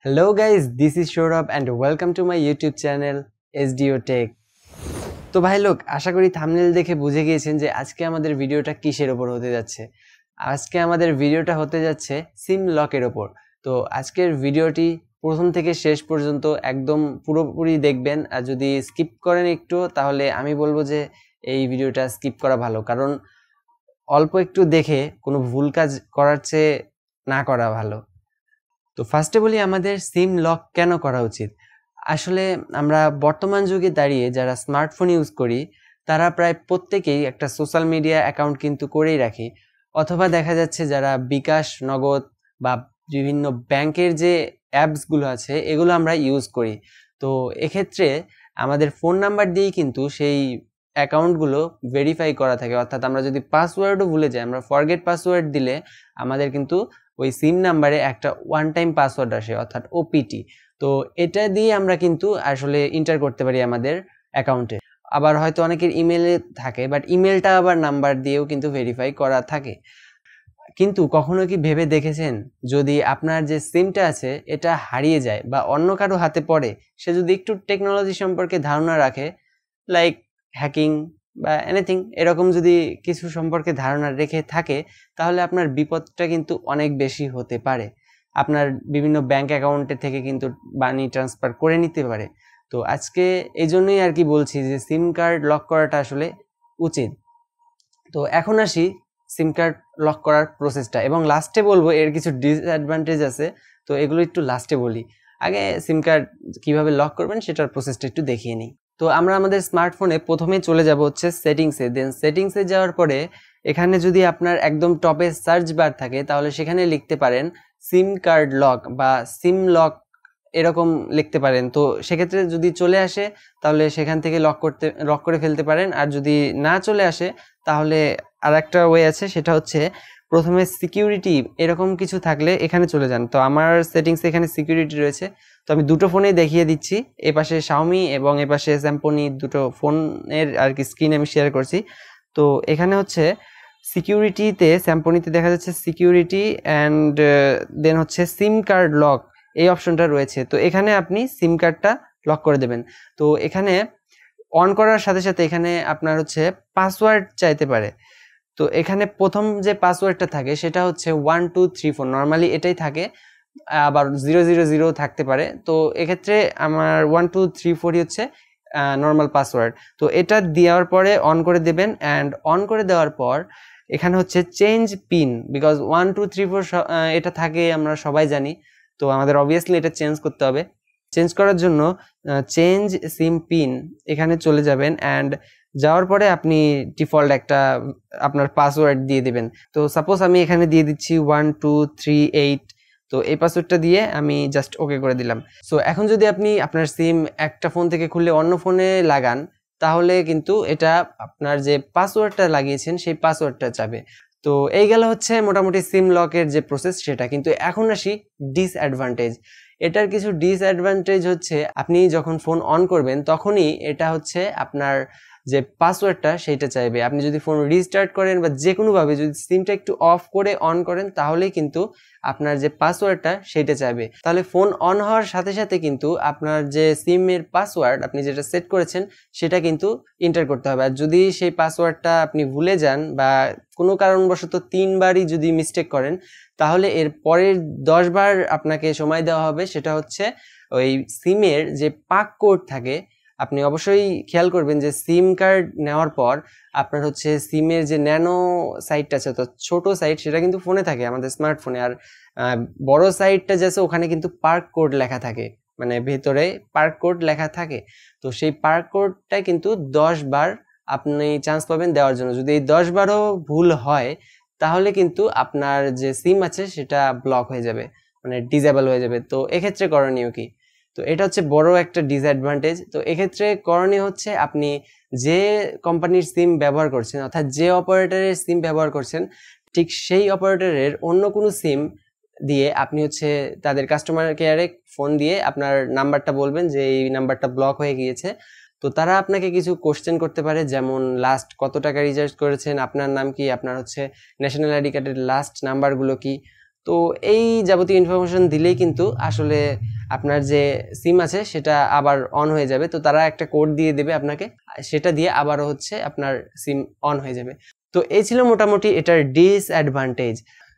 Hello guys, this is Shorab and welcome to my YouTube channel SDO Tech. তো ভাই লোক আশা করি thumbnail দেখে বুঝে গিয়েছেন যে আজকে আমাদের ভিডিওটা কিসের উপর হতে যাচ্ছে। আজকে আমাদের ভিডিওটা হতে যাচ্ছে সিম লকের উপর। তো আজকের ভিডিওটি প্রথম থেকে শেষ পর্যন্ত একদম পুরোপুরি দেখবেন, আর যদি স্কিপ করেন একটু তাহলে আমি বলবো যে এই ভিডিওটা স্কিপ করা ভালো, কারণ অল্প একটু দেখে কোনো ভুল কাজ করার চেয়ে না করা ভালো। তো ফার্স্টে বলি আমাদের সিম লক কেন করা উচিত। আসলে আমরা বর্তমান যুগে দাঁড়িয়ে যারা স্মার্টফোন ইউজ করি তারা প্রায় প্রত্যেকেই একটা সোশ্যাল মিডিয়া অ্যাকাউন্ট কিন্তু করেই রাখি, অথবা দেখা যাচ্ছে যারা বিকাশ, নগদ বা বিভিন্ন ব্যাংকের যে অ্যাপসগুলো আছে এগুলো আমরা ইউজ করি। তো এক্ষেত্রে আমাদের ফোন নাম্বার দিয়েই কিন্তু সেই অ্যাকাউন্টগুলো ভেরিফাই করা থাকে, অর্থাৎ আমরা যদি পাসওয়ার্ডও ভুলে যাই, আমরা ফরগেট পাসওয়ার্ড দিলে আমাদের কিন্তু ওই সিম নাম্বারে একটা ওয়ান টাইম পাসওয়ার্ড আসে, অর্থাৎ ওপিটি। তো এটা দিয়ে আমরা কিন্তু আসলে এন্টার করতে পারি আমাদের অ্যাকাউন্টে। আবার হয়তো অনেকের ইমেলে থাকে, বাট ইমেলটা আবার নাম্বার দিয়েও কিন্তু ভেরিফাই করা থাকে। কিন্তু কখনো কি ভেবে দেখেছেন যদি আপনার যে সিমটা আছে এটা হারিয়ে যায় বা অন্য কারো হাতে পড়ে, সে যদি একটু টেকনোলজি সম্পর্কে ধারণা রাখে, লাইক হ্যাকিং বা এনিথিং, এরকম যদি কিছু সম্পর্কে ধারণা রেখে থাকে, তাহলে আপনার বিপদটা কিন্তু অনেক বেশি হতে পারে। আপনার বিভিন্ন ব্যাংক অ্যাকাউন্টে থেকে কিন্তু মানি ট্রান্সফার করে নিতে পারে। তো আজকে এই জন্যই আর কি বলছি যে সিম কার্ড লক করাটা আসলে উচিত। তো এখন আসি সিম কার্ড লক করার প্রসেসটা, এবং লাস্টে বলবো এর কিছু ডিসঅ্যাডভান্টেজ আছে, তো এগুলো একটু লাস্টে বলি। আগে সিম কার্ড কিভাবে লক করবেন সেটার প্রসেসটা একটু দেখিয়ে নিই। তো আমরা আমাদের স্মার্টফোনে প্রথমে চলে যাব হচ্ছে সেটিংসে। দেন সেটিংসে যাওয়ার পরে এখানে যদি আপনার একদম টপে সার্চ বার থাকে তাহলে সেখানে লিখতে পারেন সিম কার্ড লক বা সিম লক, এরকম লিখতে পারেন। তো সেক্ষেত্রে যদি চলে আসে তাহলে সেখান থেকে লক করে ফেলতে পারেন, আর যদি না চলে আসে তাহলে আর একটা ওয়ে আছে, সেটা হচ্ছে প্রথমে সিকিউরিটি এরকম কিছু থাকলে এখানে চলে যান। তো আমার সেটিংসে এখানে সিকিউরিটি রয়েছে, তো আমি দুটো ফোনেই দেখিয়ে দিচ্ছি। এপাশে শাওমি এবং এপাশে স্যামসং, দুটো ফোনের আর কি স্ক্রিন আমি শেয়ার করছি। তো এখানে হচ্ছে সিকিউরিটিতে, স্যামসংতে দেখা যাচ্ছে সিকিউরিটি অ্যান্ড দেন হচ্ছে সিম কার্ড লক, এই অপশনটা রয়েছে। তো এখানে আপনি সিম কার্ডটা লক করে দেবেন। তো এখানে অন করার সাথে সাথে এখানে আপনার হচ্ছে পাসওয়ার্ড চাইতে পারে। তো এখানে প্রথম যে পাসওয়ার্ডটা থাকে সেটা হচ্ছে 1234, নর্মালি এটাই থাকে, আবার 000 থাকতে পারে। তো এক্ষেত্রে আমার 1234 হচ্ছে নর্মাল পাসওয়ার্ড। তো এটা দেওয়ার পরে অন করে দেবেন, অ্যান্ড অন করে দেওয়ার পর এখানে হচ্ছে চেঞ্জ পিন, বিকজ 1234 এটা থাকে আমরা সবাই জানি, তো আমাদের অবভিয়াসলি এটা চেঞ্জ করতে হবে। চেঞ্জ করার জন্য চেঞ্জ সিম পিন এখানে চলে যাবেন, অ্যান্ড যাওয়ার পরে আপনি ডিফল্ট একটা আপনার পাসওয়ার্ড দিয়ে দেবেন। তো সাপোজ আমি এখানে দিয়ে দিচ্ছি 1238। তো এই পাসওয়ার্ডটা দিয়ে আমি জাস্ট ওকে করে দিলাম। সো এখন যদি আপনি আপনার সিম একটা ফোন থেকে খুলে অন্য ফোনে লাগান তাহলে কিন্তু এটা আপনার যে পাসওয়ার্ডটা লাগিয়েছেন সেই পাসওয়ার্ডটা যাবে। তো এই গেল হচ্ছে মোটামুটি সিম লকের যে প্রসেস সেটা। কিন্তু এখন আসি ডিসঅ্যাডভান্টেজ। এটার কিছু ডিসঅ্যাডভান্টেজ হচ্ছে আপনি যখন ফোন অন করবেন তখনই এটা হচ্ছে আপনার যে পাসওয়ার্ডটা সেইটা চাইবে। আপনি যদি ফোন রিস্টার্ট করেন বা যে কোনোভাবে যদি সিমটা একটু অফ করে অন করেন তাহলেই কিন্তু আপনার যে পাসওয়ার্ডটা সেইটা চাইবে। তাহলে ফোন অন হওয়ার সাথে সাথে কিন্তু আপনার যে সিমের পাসওয়ার্ড আপনি যেটা সেট করেছেন সেটা কিন্তু এন্টার করতে হবে। আর যদি সেই পাসওয়ার্ডটা আপনি ভুলে যান বা কোনো কারণবশত 3 বারই যদি মিস্টেক করেন তাহলে এর পরের 10 বার আপনাকে সময় দেওয়া হবে। সেটা হচ্ছে ওই সিমের যে পাক কোড থাকে, আপনি অবশ্যই খেয়াল করবেন যে সিম কার্ড নেওয়ার পর আপনার হচ্ছে সিমের যে ন্যানো সাইটটা আছে, তো ছোট সাইট, সেটা কিন্তু ফোনে থাকে আমাদের স্মার্টফোনে, আর বড় সাইটটা যে আছে ওখানে কিন্তু পার্ক কোড লেখা থাকে, মানে ভেতরে পার্ক কোড লেখা থাকে। তো সেই পার্ক কোডটা কিন্তু 10 বার আপনি চান্স পাবেন দেওয়ার জন্য। যদি এই 10 বারও ভুল হয় তাহলে কিন্তু আপনার যে সিম আছে সেটা ব্লক হয়ে যাবে, মানে ডিসেবল হয়ে যাবে। তো এক্ষেত্রে করণীয় কি? তো এটা হচ্ছে বড় একটা ডিসঅ্যাডভান্টেজ। তো এক্ষেত্রে করণীয় হচ্ছে আপনি যে কোম্পানির সিম ব্যবহার করছেন, অর্থাৎ যে অপারেটরের সিম ব্যবহার করছেন, ঠিক সেই অপারেটরের অন্য কোনো সিম দিয়ে আপনি হচ্ছে তাদের কাস্টমার কেয়ারে ফোন দিয়ে আপনার নাম্বারটা বলবেন যে এই নাম্বারটা ব্লক হয়ে গিয়েছে। তো তারা আপনাকে কিছু কোশ্চেন করতে পারে, যেমন লাস্ট কত টাকা রিচার্জ করেছেন, আপনার নাম কি, আপনার হচ্ছে ন্যাশনাল আইডি কার্ডের লাস্ট নাম্বারগুলো কি। তো এই যাবতীয় ইনফরমেশন দিলেই কিন্তু আসলে আপনার যে সিম আছে সেটা আবার অন হয়ে যাবে। তো তারা একটা কোড দিয়ে দেবে আপনাকে, সেটা দিয়ে আবারও হচ্ছে আপনার সিম অন হয়ে যাবে। তো এই ছিল মোটামুটি এটার ডিসঅ্যাডভান্টেজ।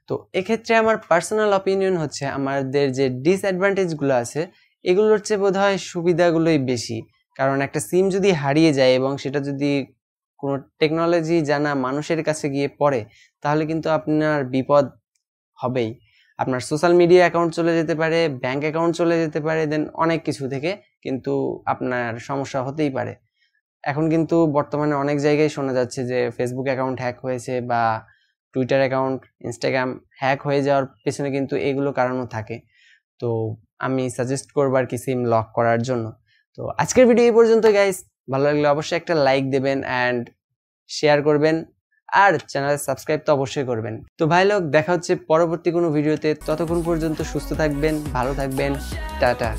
তো এক্ষেত্রে আমার পার্সোনাল অপিনিয়ন হচ্ছে আমাদের যে ডিসঅ্যাডভান্টেজগুলো আছে এগুলোর চেয়ে বোধহয় সুবিধাগুলোই বেশি। কারণ একটা সিম যদি হারিয়ে যায় এবং সেটা যদি কোনো টেকনোলজি জানা মানুষের কাছে গিয়ে পড়ে তাহলে কিন্তু আপনার বিপদ হবেই। আপনার সোশ্যাল মিডিয়া অ্যাকাউন্ট চলে যেতে পারে, ব্যাংক অ্যাকাউন্ট চলে যেতে পারে, দেন অনেক কিছু থেকে কিন্তু আপনার সমস্যা হতেই পারে। এখন কিন্তু বর্তমানে অনেক জায়গায় শোনা যাচ্ছে যে ফেসবুক অ্যাকাউন্ট হ্যাক হয়েছে বা টুইটার অ্যাকাউন্ট, ইনস্টাগ্রাম হ্যাক হয়ে যাওয়ার পেছনে কিন্তু এগুলো কারণও থাকে। তো আমি সাজেস্ট করবো আর কি সিম লক করার জন্য। তো আজকের ভিডিও এই পর্যন্ত গাইস। ভালো লাগলে অবশ্যই একটা লাইক দেবেন অ্যান্ড শেয়ার করবেন, আর চ্যানেল সাবস্ক্রাইব তো অবশ্যই করবেন। তো ভাই লোক, দেখা হচ্ছে পরবর্তী কোনো ভিডিওতে। ততক্ষণ পর্যন্ত সুস্থ থাকবেন, ভালো থাকবেন, টাটা।